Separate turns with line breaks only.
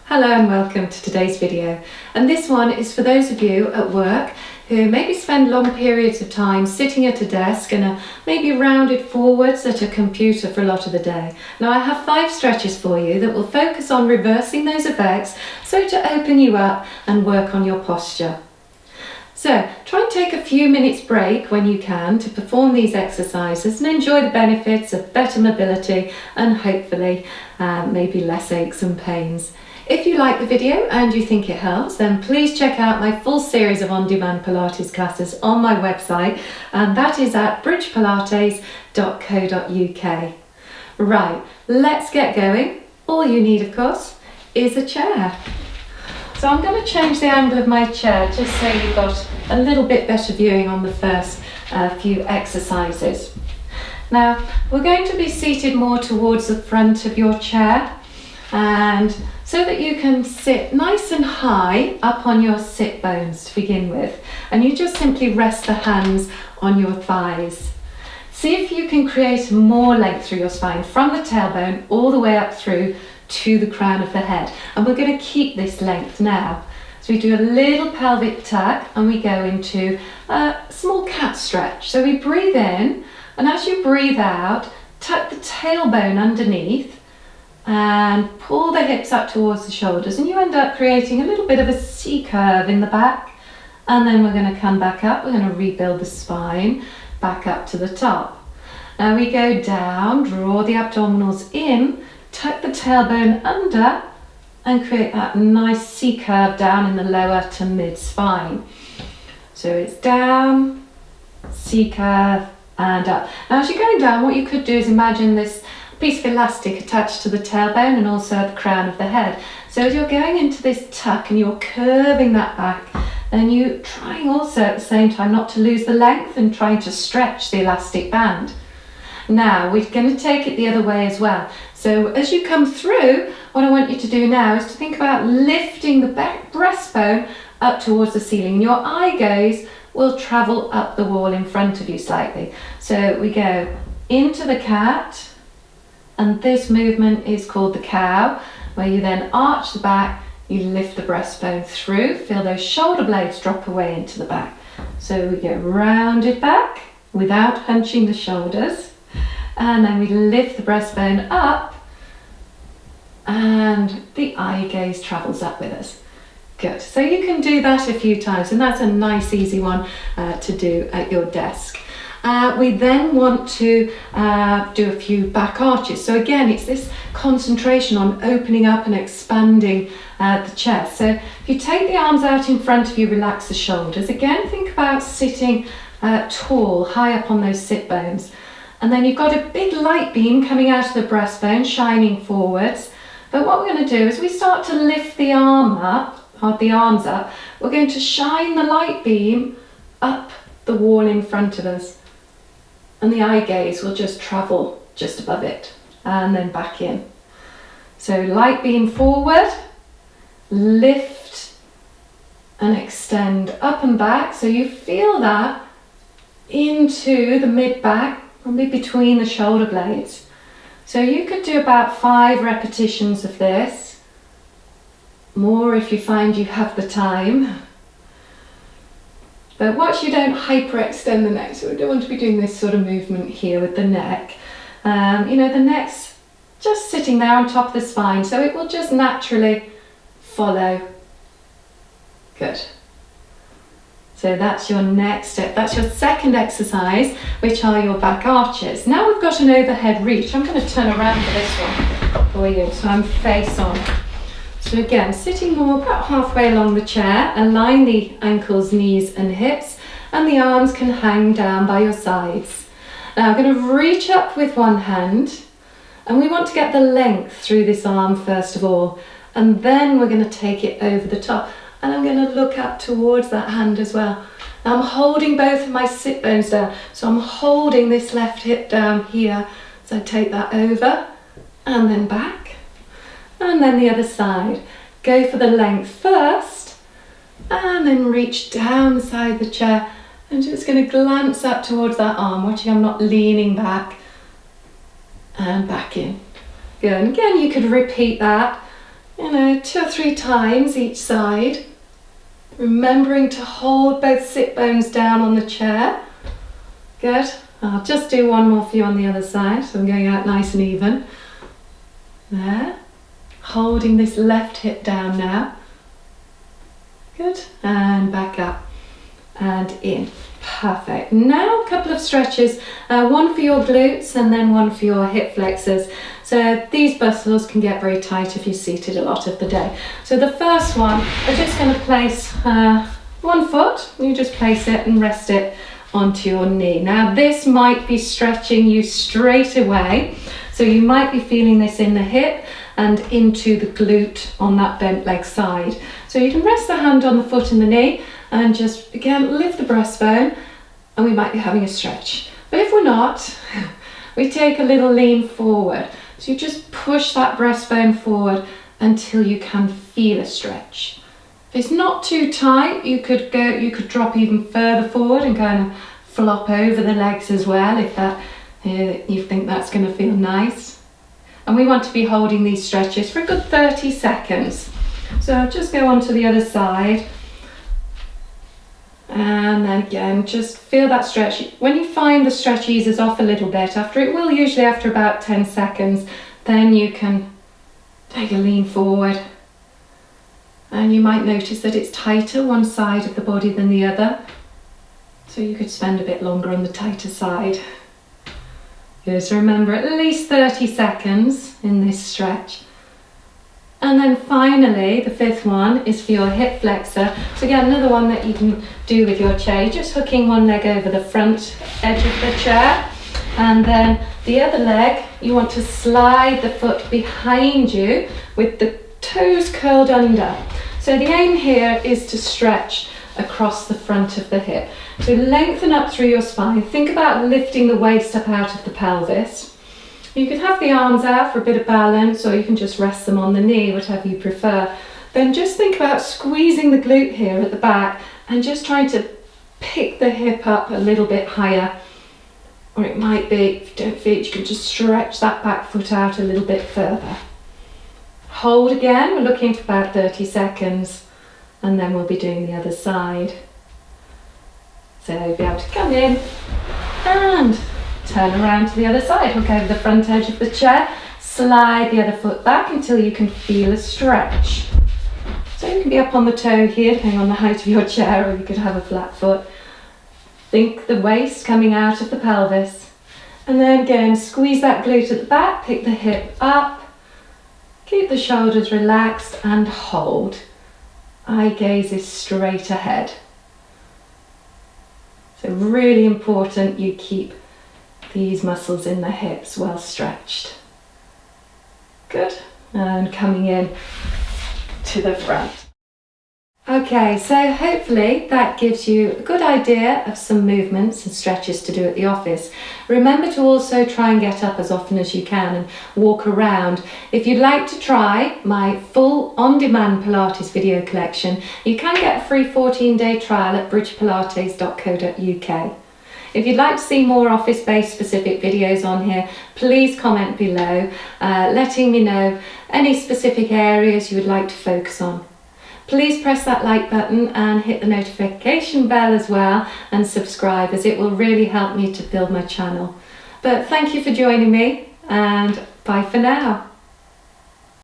Hello and welcome to today's video, and this one is for those of you at work who maybe spend long periods of time sitting at a desk and are maybe rounded forwards at a computer for a lot of the day. Now I have 5 stretches for you that will focus on reversing those effects so to open you up and work on your posture. So try and take a few minutes break when you can to perform these exercises and enjoy the benefits of better mobility and hopefully maybe less aches and pains. If you like the video and you think it helps, then please check out my full series of on-demand Pilates classes on my website, and that is at bridgepilates.co.uk. Right, let's get going. All you need, of course, is a chair. So I'm going to change the angle of my chair just so you've got a little bit better viewing on the first few exercises. Now, we're going to be seated more towards the front of your chair, and so that you can sit nice and high up on your sit bones to begin with, and you just simply rest the hands on your thighs. See if you can create more length through your spine from the tailbone all the way up through to the crown of the head, and we're going to keep this length now. So we do a little pelvic tuck and we go into a small cat stretch. So we breathe in, and as you breathe out, tuck the tailbone underneath and pull the hips up towards the shoulders, and you end up creating a little bit of a C curve in the back, and then we're going to come back up. We're going to rebuild the spine back up to the top. Now we go down, draw the abdominals in, tuck the tailbone under and create that nice C curve down in the lower to mid spine. So it's down, C curve and up. Now as you're going down, what you could do is imagine this piece of elastic attached to the tailbone and also at the crown of the head. So as you're going into this tuck and you're curving that back, and you trying also at the same time not to lose the length and trying to stretch the elastic band. Now we're going to take it the other way as well. So as you come through, what I want you to do now is to think about lifting the back breastbone up towards the ceiling, and your eye gaze will travel up the wall in front of you slightly. So we go into the cat, and this movement is called the cow, where you then arch the back, you lift the breastbone through, feel those shoulder blades drop away into the back. So we go rounded back without hunching the shoulders, and then we lift the breastbone up, and the eye gaze travels up with us. Good. So you can do that a few times, and that's a nice easy one to do at your desk. We then want to do a few back arches. So again, it's this concentration on opening up and expanding the chest. So if you take the arms out in front of you, relax the shoulders. Again, think about sitting tall, high up on those sit bones. And then you've got a big light beam coming out of the breastbone, shining forwards. But what we're going to do is we start to lift the arms up. We're going to shine the light beam up the wall in front of us, and the eye gaze will just travel just above it and then back in. So light beam forward, lift and extend up and back, so you feel that into the mid back, probably between the shoulder blades. So you could do about 5 repetitions of this, more if you find you have the time. But watch you don't hyperextend the neck, so we don't want to be doing this sort of movement here with the neck. The neck's just sitting there on top of the spine, so it will just naturally follow. Good. So that's your next step. That's your second exercise, which are your back arches. Now we've got an overhead reach. I'm going to turn around for this one for you, so I'm face on. So again, sitting more about halfway along the chair, align the ankles, knees and hips, and the arms can hang down by your sides. Now I'm going to reach up with one hand, and we want to get the length through this arm first of all, and then we're going to take it over the top, and I'm going to look up towards that hand as well. Now I'm holding both of my sit bones down, so I'm holding this left hip down here, so I take that over and then back. And then the other side. Go for the length first, and then reach down the side of the chair. I'm just going to glance up towards that arm, watching I'm not leaning back, and back in. Good. And again, you could repeat that 2 or 3 times each side. Remembering to hold both sit bones down on the chair. Good. I'll just do one more for you on the other side, so I'm going out nice and even. There. Holding this left hip down now. Good. And back up and in. Perfect. Now a couple of stretches, one for your glutes and then one for your hip flexors. So these muscles can get very tight if you're seated a lot of the day. So the first one, I'm just going to place one foot. You just place it and rest it onto your knee. Now this might be stretching you straight away. So you might be feeling this in the hip and into the glute on that bent leg side. So you can rest the hand on the foot and the knee and just again lift the breastbone, and we might be having a stretch. But if we're not, we take a little lean forward. So you just push that breastbone forward until you can feel a stretch. If it's not too tight, you could drop even further forward and kind of flop over the legs as well if that you think that's going to feel nice. And we want to be holding these stretches for a good 30 seconds. So just go on to the other side. And then again, just feel that stretch. When you find the stretch eases off a little bit, usually after about 10 seconds, then you can take a lean forward. And you might notice that it's tighter one side of the body than the other. So you could spend a bit longer on the tighter side. Just remember at least 30 seconds in this stretch. And then finally, the fifth one is for your hip flexor. So again, another one that you can do with your chair. You're just hooking one leg over the front edge of the chair. And then the other leg, you want to slide the foot behind you with the toes curled under. So the aim here is to stretch across the front of the hip. So lengthen up through your spine. Think about lifting the waist up out of the pelvis. You could have the arms out for a bit of balance, or you can just rest them on the knee, whatever you prefer. Then just think about squeezing the glute here at the back and just trying to pick the hip up a little bit higher. Or it might be, if you don't feel it, you can just stretch that back foot out a little bit further. Hold again, we're looking for about 30 seconds, and then we'll be doing the other side. So you'll be able to come in and turn around to the other side, hook over the front edge of the chair, slide the other foot back until you can feel a stretch. So you can be up on the toe here, depending on the height of your chair, or you could have a flat foot. Think the waist coming out of the pelvis. And then again, squeeze that glute at the back, pick the hip up, keep the shoulders relaxed and hold. Eye gaze is straight ahead. So really important you keep these muscles in the hips well stretched. Good. And coming in to the front. Okay, so hopefully that gives you a good idea of some movements and stretches to do at the office. Remember to also try and get up as often as you can and walk around. If you'd like to try my full on-demand Pilates video collection, you can get a free 14-day trial at bridgepilates.co.uk. If you'd like to see more office-based specific videos on here, please comment below, letting me know any specific areas you would like to focus on. Please press that like button and hit the notification bell as well, and subscribe, as it will really help me to build my channel. But thank you for joining me, and bye for now.